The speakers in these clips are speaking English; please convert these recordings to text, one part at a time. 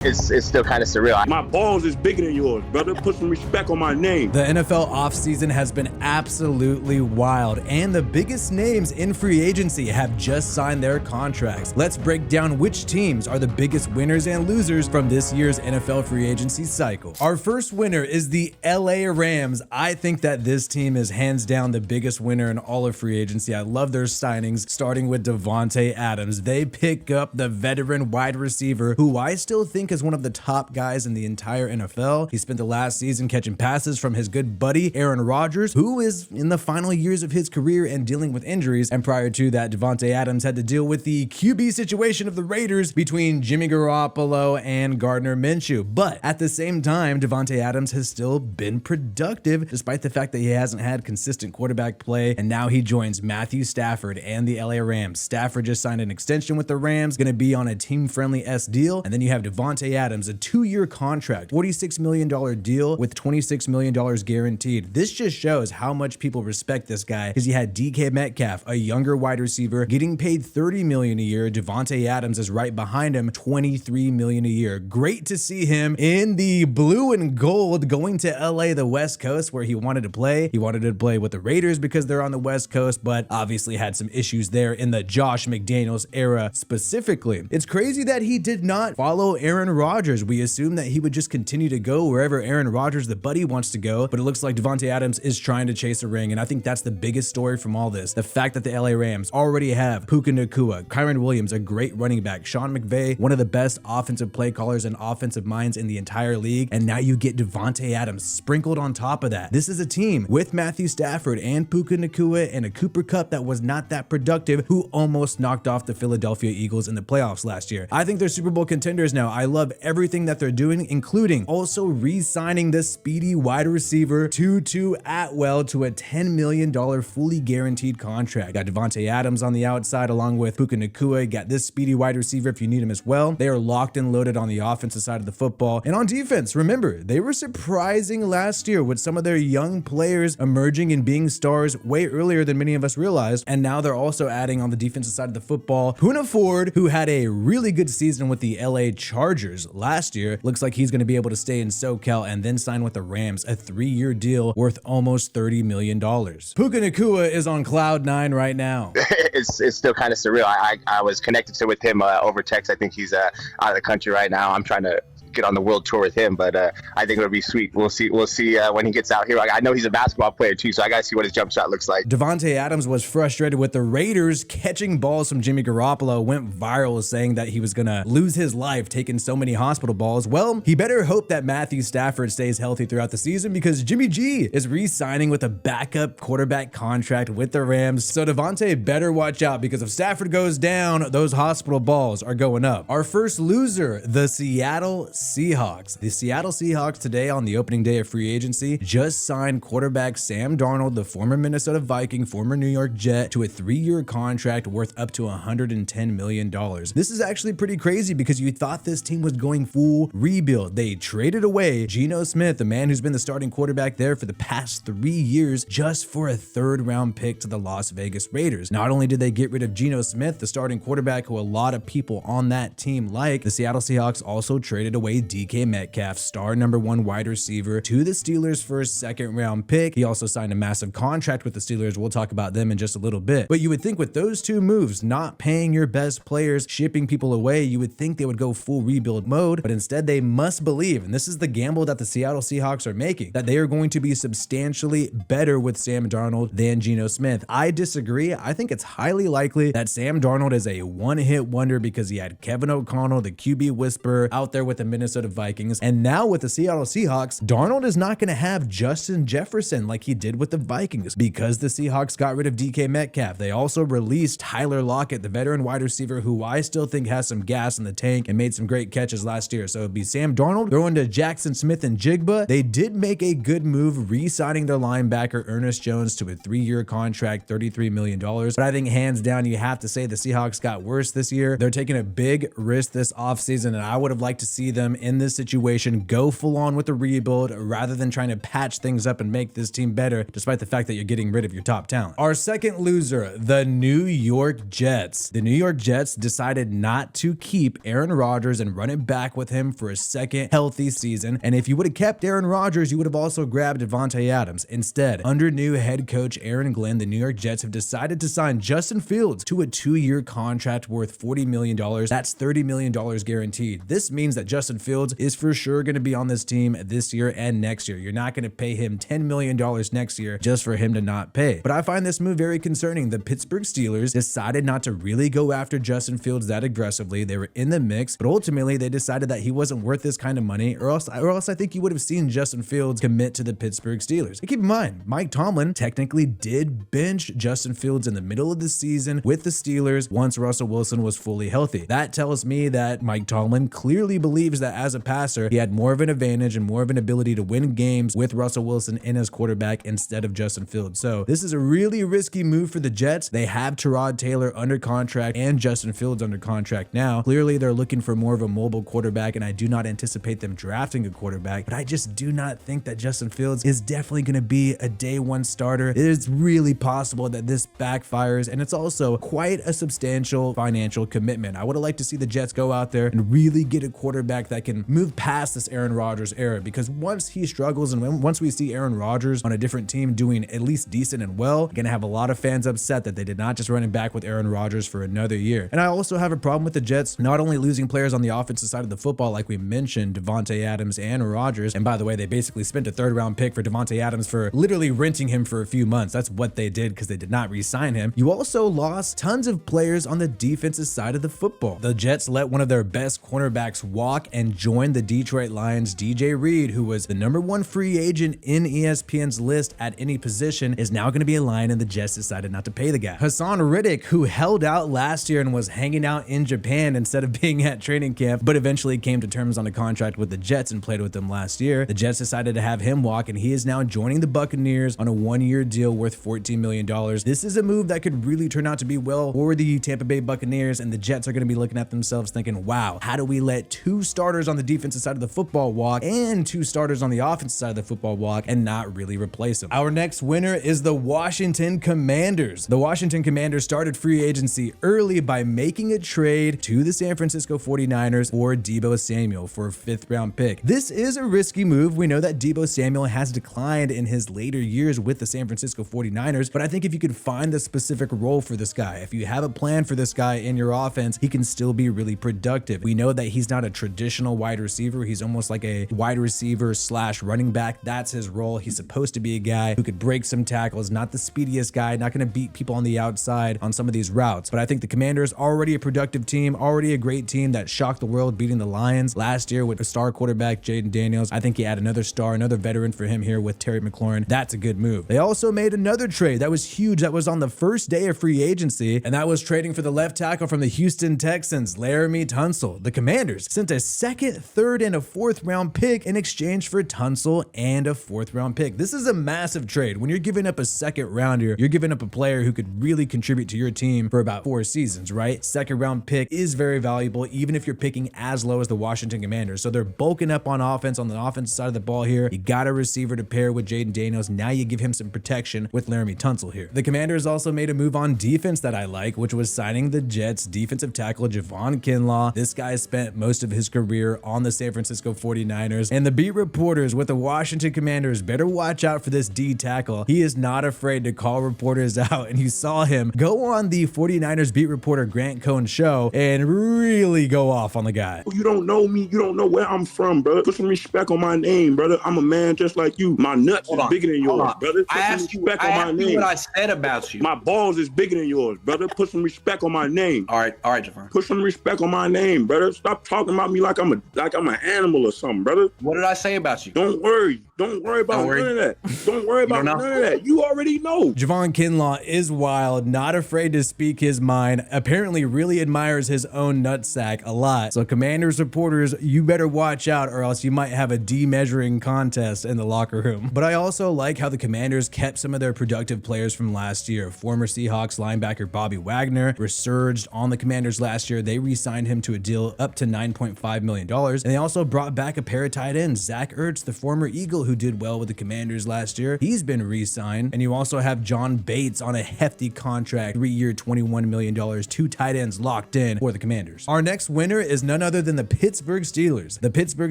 It's still kind of surreal. My balls is bigger than yours, brother. Put some respect on my name. The NFL offseason has been absolutely wild, and the biggest names in free agency have just signed their contracts. Let's break down which teams are the biggest winners and losers from this year's NFL free agency cycle. Our first winner is the LA Rams. I think that this team is hands down the biggest winner in all of free agency. I love their signings, starting with Davante Adams. They pick up the veteran wide receiver who I still think is one of the top guys in the entire NFL. He spent the last season catching passes from his good buddy Aaron Rodgers, who is in the final years of his career and dealing with injuries. And prior to that, Davante Adams had to deal with the QB situation of the Raiders between Jimmy Garoppolo and Gardner Minshew. But at the same time, Davante Adams has still been productive despite the fact that he hasn't had consistent quarterback play. And now he joins Matthew Stafford and the LA Rams. Stafford just signed an extension with the Rams, going to be on a team-friendly deal. And then you have Davante Adams, a 2-year contract, $46 million deal with $26 million guaranteed. This just shows how much people respect this guy because he had DK Metcalf, a younger wide receiver, getting paid $30 million a year. Davante Adams is right behind him, $23 million a year. Great to see him in the blue and gold going to LA, the West Coast, where he wanted to play. He wanted to play with the Raiders because they're on the West Coast, but obviously had some issues there in the Josh McDaniels era specifically. It's crazy that he did not follow Aaron Rodgers. We assume that he would just continue to go wherever Aaron Rodgers, the buddy, wants to go, but it looks like Davante Adams is trying to chase a ring, and I think that's the biggest story from all this. The fact that the LA Rams already have Puka Nacua, Kyron Williams, a great running back, Sean McVay, one of the best offensive play callers and offensive minds in the entire league, and now you get Davante Adams sprinkled on top of that. This is a team with Matthew Stafford and Puka Nacua and a Cooper Kupp that was not that productive, who almost knocked off the Philadelphia Eagles in the playoffs last year. I think they're Super Bowl contenders now. I love everything that they're doing, including also re-signing the speedy wide receiver Tutu Atwell to a $10 million fully guaranteed contract. Got Davante Adams on the outside along with Puka Nacua. Got this speedy wide receiver if you need him as well. They are locked and loaded on the offensive side of the football. And on defense, remember, they were surprising last year with some of their young players emerging and being stars way earlier than many of us realized. And now they're also adding on the defensive side of the football Poona Ford, who had a really good season with the LA Chargers last year. Looks like he's going to be able to stay in SoCal and then sign with the Rams, a 3-year deal worth almost $30 million. Puka Nacua is on cloud 9 right now. It's still kind of surreal. I was connected with him over text. I think he's out of the country right now. I'm trying to get on the world tour with him, but I think it'll be sweet. We'll see when he gets out here. I know he's a basketball player too, so I gotta see what his jump shot looks like. Davante Adams was frustrated with the Raiders catching balls from Jimmy Garoppolo, went viral saying that he was gonna lose his life taking so many hospital balls. Well, he better hope that Matthew Stafford stays healthy throughout the season because Jimmy G is re-signing with a backup quarterback contract with the Rams. So Davante better watch out because if Stafford goes down, those hospital balls are going up. Our first loser, the Seattle Seahawks. The Seattle Seahawks today on the opening day of free agency just signed quarterback Sam Darnold, the former Minnesota Viking, former New York Jet, to a 3-year contract worth up to $110 million. This is actually pretty crazy because you thought this team was going full rebuild. They traded away Geno Smith, the man who's been the starting quarterback there for the past 3 years, just for a 3rd-round pick to the Las Vegas Raiders. Not only did they get rid of Geno Smith, the starting quarterback who a lot of people on that team like, the Seattle Seahawks also traded away DK Metcalf, star #1 wide receiver, to the Steelers for a 2nd-round pick. He also signed a massive contract with the Steelers. We'll talk about them in just a little bit. But you would think with those two moves, not paying your best players, shipping people away, you would think they would go full rebuild mode, but instead they must believe, and this is the gamble that the Seattle Seahawks are making, that they are going to be substantially better with Sam Darnold than Geno Smith. I disagree. I think it's highly likely that Sam Darnold is a one-hit wonder because he had Kevin O'Connell, the QB whisperer, out there with the Minnesota Vikings. And now with the Seattle Seahawks, Darnold is not going to have Justin Jefferson like he did with the Vikings because the Seahawks got rid of DK Metcalf. They also released Tyler Lockett, the veteran wide receiver who I still think has some gas in the tank and made some great catches last year. So it'd be Sam Darnold throwing to Jackson Smith and Jigba. They did make a good move re-signing their linebacker Ernest Jones to a 3-year contract, $33 million. But I think hands down, you have to say the Seahawks got worse this year. They're taking a big risk this offseason, and I would have liked to see them them in this situation. Go full on with the rebuild rather than trying to patch things up and make this team better, despite the fact that you're getting rid of your top talent. Our second loser, the New York Jets. The New York Jets decided not to keep Aaron Rodgers and run it back with him for a second healthy season. And if you would have kept Aaron Rodgers, you would have also grabbed Devontae Adams. Instead, under new head coach Aaron Glenn, the New York Jets have decided to sign Justin Fields to a 2-year contract worth $40 million. That's $30 million guaranteed. This means that Justin Fields is for sure going to be on this team this year and next year. You're not going to pay him $10 million next year just for him to not pay. But I find this move very concerning. The Pittsburgh Steelers decided not to really go after Justin Fields that aggressively. They were in the mix, but ultimately they decided that he wasn't worth this kind of money, or else I think you would have seen Justin Fields commit to the Pittsburgh Steelers. And keep in mind, Mike Tomlin technically did bench Justin Fields in the middle of the season with the Steelers once Russell Wilson was fully healthy. That tells me that Mike Tomlin clearly believes that as a passer, he had more of an advantage and more of an ability to win games with Russell Wilson in his quarterback instead of Justin Fields. So this is a really risky move for the Jets. They have Tyrod Taylor under contract and Justin Fields under contract now. Clearly, they're looking for more of a mobile quarterback, and I do not anticipate them drafting a quarterback, but I just do not think that Justin Fields is definitely going to be a day one starter. It is really possible that this backfires, and it's also quite a substantial financial commitment. I would have liked to see the Jets go out there and really get a quarterback that can move past this Aaron Rodgers era, because once he struggles and once we see Aaron Rodgers on a different team doing at least decent and well, going to have a lot of fans upset that they did not just run it back with Aaron Rodgers for another year. And I also have a problem with the Jets not only losing players on the offensive side of the football, like we mentioned, Devontae Adams and Rodgers. And by the way, they basically spent a 3rd-round pick for Devontae Adams for literally renting him for a few months. That's what they did because they did not re-sign him. You also lost tons of players on the defensive side of the football. The Jets let one of their best cornerbacks walk and join the Detroit Lions. DJ Reed, who was the #1 free agent in ESPN's list at any position, is now going to be a Lion, and the Jets decided not to pay the guy. Hassan Riddick, who held out last year and was hanging out in Japan instead of being at training camp, but eventually came to terms on a contract with the Jets and played with them last year. The Jets decided to have him walk, and he is now joining the Buccaneers on a 1-year deal worth $14 million. This is a move that could really turn out to be well for the Tampa Bay Buccaneers, and the Jets are going to be looking at themselves thinking, wow, how do we let 2 starters on the defensive side of the football walk and 2 starters on the offensive side of the football walk and not really replace them? Our next winner is the Washington Commanders. The Washington Commanders started free agency early by making a trade to the San Francisco 49ers for Deebo Samuel for a 5th-round pick. This is a risky move. We know that Deebo Samuel has declined in his later years with the San Francisco 49ers, but I think if you could find the specific role for this guy, if you have a plan for this guy in your offense, he can still be really productive. We know that he's not a traditional wide receiver. He's almost like a wide receiver / running back. That's his role. He's supposed to be a guy who could break some tackles, not the speediest guy, not going to beat people on the outside on some of these routes. But I think the Commanders already a productive team, already a great team that shocked the world beating the Lions last year with a star quarterback, Jaden Daniels. I think he had another star, another veteran for him here with Terry McLaurin. That's a good move. They also made another trade that was huge. That was on the first day of free agency, and that was trading for the left tackle from the Houston Texans, Laramie Tunsil. The Commanders sent a 2nd, 3rd, and a 4th-round pick in exchange for Tunsil and a 4th-round pick. This is a massive trade. When you're giving up a 2nd-rounder, you're giving up a player who could really contribute to your team for about 4 seasons, right? 2nd-round pick is very valuable, even if you're picking as low as the Washington Commanders. So they're bulking up on offense on the offensive side of the ball here. You got a receiver to pair with Jaden Daniels. Now you give him some protection with Laramie Tunsil here. The Commanders also made a move on defense that I like, which was signing the Jets defensive tackle Javon Kinlaw. This guy spent most of his career on the San Francisco 49ers, and the beat reporters with the Washington Commanders better watch out for this D tackle. He is not afraid to call reporters out, and you saw him go on the 49ers beat reporter Grant Cohn's show and really go off on the guy. You don't know me. You don't know where I'm from, brother. Put some respect on my name, brother. I'm a man just like you. My nuts is bigger than yours, brother. Put some respect on my name. What I said about you. My balls is bigger than yours, brother. Put some respect on my name. All right, Javon. Put some respect on my name, brother. Stop talking about me like I'm an animal or something, brother. What did I say about you? Don't worry. Don't worry about Don't worry. none of that. Don't worry about don't know? none of that. You already know. Javon Kinlaw is wild, not afraid to speak his mind, apparently really admires his own nutsack a lot. So Commanders reporters, you better watch out or else you might have a demeasuring contest in the locker room. But I also like how the Commanders kept some of their productive players from last year. Former Seahawks linebacker Bobby Wagner resurged on the Commanders last year. They re-signed him to a deal up to $9.5 million. And they also brought back a pair of tight ends. Zach Ertz, the former Eagle who did well with the Commanders last year, he's been re-signed. And you also have John Bates on a hefty contract, 3-year, $21 million, 2 tight ends locked in for the Commanders. Our next winner is none other than the Pittsburgh Steelers. The Pittsburgh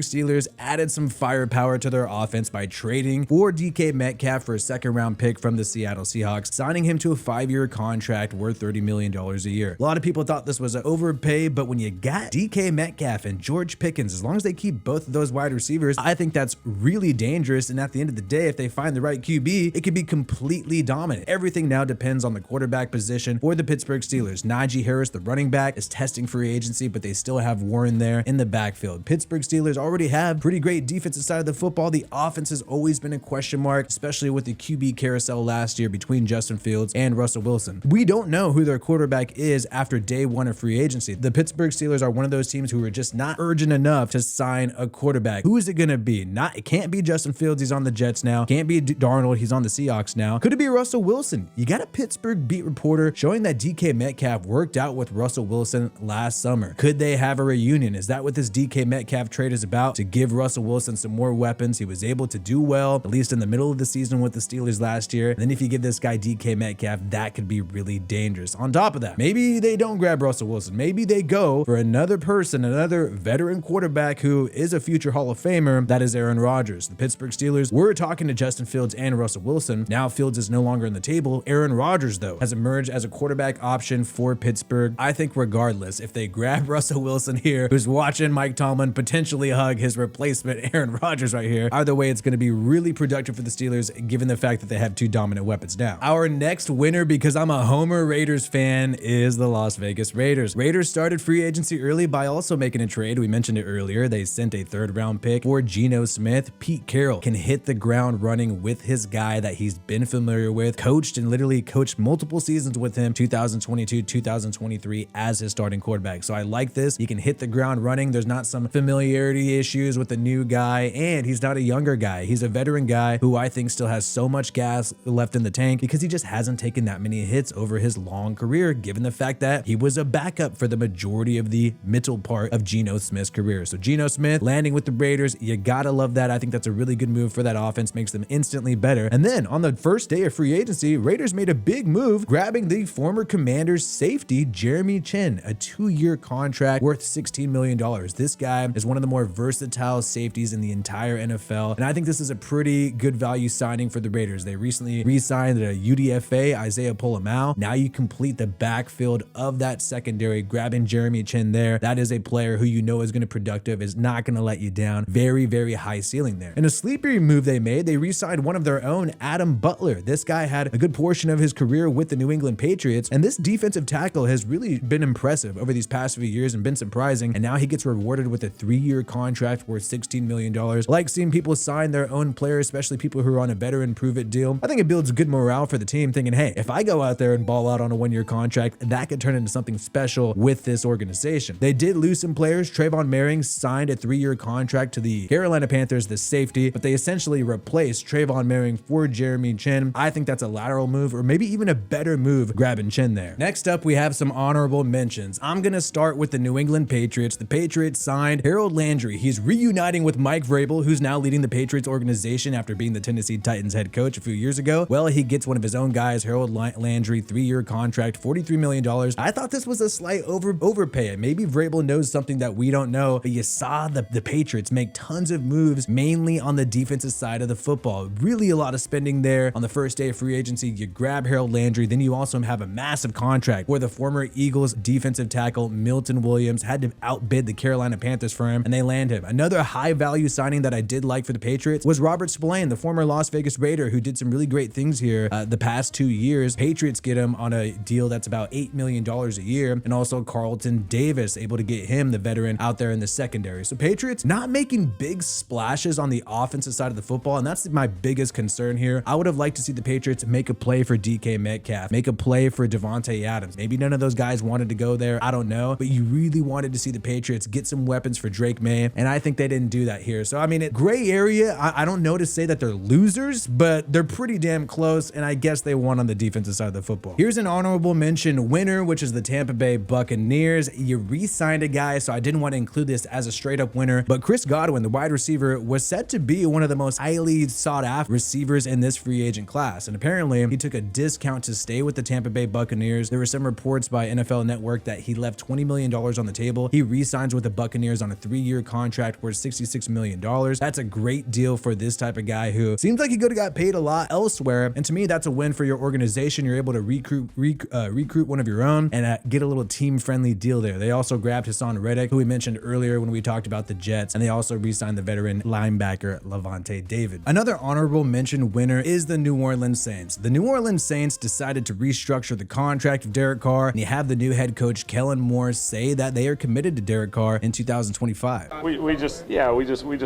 Steelers added some firepower to their offense by trading for DK Metcalf for a second-round pick from the Seattle Seahawks, signing him to a 5-year contract worth $30 million a year. A lot of people thought this was an overpay, but when you got DK Metcalf and George Pickens, as long as they keep both of those wide receivers, I think that's really dangerous. And at the end of the day, if they find the right QB, it could be completely dominant. Everything now depends on the quarterback position for the Pittsburgh Steelers. Najee Harris, the running back, is testing free agency, but they still have Warren there in the backfield. Pittsburgh Steelers already have pretty great defensive side of the football. The offense has always been a question mark, especially with the QB carousel last year between Justin Fields and Russell Wilson. We don't know who their quarterback is after day one of free agency. The Pittsburgh Steelers are one of those teams who are just not urgent enough to sign a quarterback. Who is it going to be? It can't be Justin Fields. He's on the Jets now. Can't be Darnold. He's on the Seahawks now. Could it be Russell Wilson? You got a Pittsburgh beat reporter showing that DK Metcalf worked out with Russell Wilson last summer. Could they have a reunion? Is that what this DK Metcalf trade is about? To give Russell Wilson some more weapons. He was able to do well, at least in the middle of the season with the Steelers last year. And then if you give this guy DK Metcalf, that could be really dangerous. On top of that, maybe they don't grab Russell Wilson. Maybe they go for another person, another veteran quarterback who is a future Hall of Famer. That is Aaron Rodgers. The Pittsburgh Steelers were talking to Justin Fields and Russell Wilson. Now Fields is no longer on the table. Aaron Rodgers, though, has emerged as a quarterback option for Pittsburgh. I think regardless, if they grab Russell Wilson here, who's watching Mike Tomlin potentially hug his replacement Aaron Rodgers right here, either way, it's going to be really productive for the Steelers, given the fact that they have 2 dominant weapons now. Our next winner, because I'm a Homer Raiders fan, is the Las Vegas Raiders. Raiders started free agency early by also making a trade. We mentioned it earlier. They sent a 3rd-round pick for Geno Smith. Pete Carroll can hit the ground running with his guy that he's been familiar with, coached and literally coached multiple seasons with him, 2022, 2023 as his starting quarterback. So I like this. He can hit the ground running. There's not some familiarity issues with the new guy, and he's not a younger guy. He's a veteran guy who I think still has so much gas left in the tank because he just hasn't taken that many hits over his long career, given the fact that he was a backup for the majority of the middle part of Geno Smith's career. So Geno Smith landing with the Raiders, you gotta love that. I think that's a really good move for that offense, makes them instantly better. And then on the first day of free agency, Raiders made a big move, grabbing the former Commanders safety Jeremy Chin, a 2-year contract worth $16 million. This guy is one of the more versatile safeties in the entire NFL, and I think this is a pretty good value signing for the Raiders. They recently re-signed a UDFA, Isaiah Polamau. Now you complete the backfield of that secondary, grabbing Jeremy Chin there. That is a player who you know is going to be productive, is not going to let you down. Very, very high ceiling there. And a sleeper move they made, they re-signed one of their own, Adam Butler. This guy had a good portion of his career with the New England Patriots, and this defensive tackle has really been impressive over these past few years and been surprising, and now he gets rewarded with a 3-year contract worth $16 million. Like seeing people sign their own players, especially people who are on a veteran prove-it deal. I think it builds good morale for the team, thinking, hey, if I go out there and ball out on a 1-year contract, that could turn into something special with this organization. They did lose some players. Trayvon Merring signed a 3-year contract to the Carolina Panthers, the safety, but they essentially replaced Trayvon Merring for Jeremy Chin. I think that's a lateral move, or maybe even a better move grabbing Chin there. Next up, we have some honorable mentions. I'm going to start with the New England Patriots. The Patriots signed Harold Landry. He's reuniting with Mike Vrabel, who's now leading the Patriots organization after being the Tennessee Titans head coach a few years ago. Well, he gets one of his own guys, Harold Landry, 3-year contract, $43 million. I thought this was a slight overpay. Maybe Vrabel knows something that we don't know, but you saw the Patriots make tons of moves, mainly on the defensive side of the football. Really a lot of spending there on the first day of free agency. You grab Harold Landry, then you also have a massive contract where the former Eagles defensive tackle Milton Williams had to outbid the Carolina Panthers for him, and they land him. Another high value signing that I did like for the Patriots was Robert Spillane, the former Las Vegas Raider who did some really great things here the past 2 years. Patriots get him on a deal that's about $8 million a year, and also Carlton Davis able to get him, the veteran, out there in the secondary. So Patriots not making big splashes on the offensive offensive side of the football, and that's my biggest concern here. I would have liked to see the Patriots make a play for DK Metcalf, make a play for Devontae Adams. Maybe none of those guys wanted to go there, I don't know, but you really wanted to see the Patriots get some weapons for Drake May, and I think they didn't do that here. So I mean, gray area. I don't know to say that they're losers, but they're pretty damn close, and I guess they won on the defensive side of the football. Here's an honorable mention winner, which is the Tampa Bay Buccaneers. You re-signed a guy, so I didn't want to include this as a straight up winner, but Chris Godwin, the wide receiver, was said to be one of the most highly sought after receivers in this free agent class, and apparently he took a discount to stay with the Tampa Bay Buccaneers. There were some reports by NFL Network that he left $20 million on the table. He re-signs with the Buccaneers on a 3-year contract worth $66 million. That's a great deal for this type of guy who seems like he could have got paid a lot elsewhere, and to me that's a win for your organization. You're able to recruit one of your own and get a little team-friendly deal there. They also grabbed Hassan Reddick, who we mentioned earlier when we talked about the Jets, and they also re-signed the veteran linebacker Levante David. Another honorable mention winner is the New Orleans Saints. The New Orleans Saints decided to restructure the contract of Derek Carr, and you have the new head coach Kellen Moore say that they are committed to Derek Carr in 2025. We just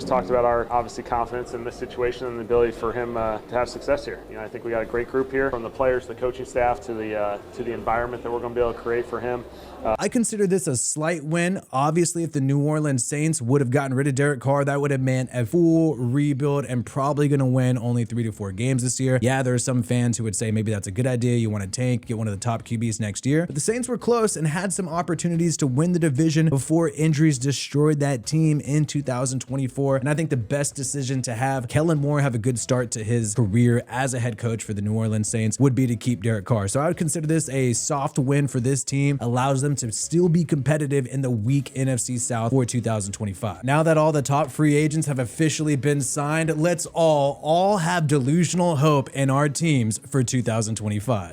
talked about our obviously confidence in this situation and the ability for him to have success here. I think we got a great group here, from the players, the coaching staff, to the environment that we're going to be able to create for him. I consider this a slight win. Obviously, if the New Orleans Saints would have gotten rid of Derek Carr, that would have meant a full rebuild and probably going to win only 3 to 4 games this year. Yeah, there are some fans who would say maybe that's a good idea. You want to tank, get one of the top QBs next year. But the Saints were close and had some opportunities to win the division before injuries destroyed that team in 2024. And I think the best decision to have Kellen Moore have a good start to his career as a head coach for the New Orleans Saints would be to keep Derek Carr. So I would consider this a soft win for this team, allows them to still be competitive in the weak NFC South for 2025. Now that all the top free agents have officially been signed, let's all have delusional hope in our teams for 2025.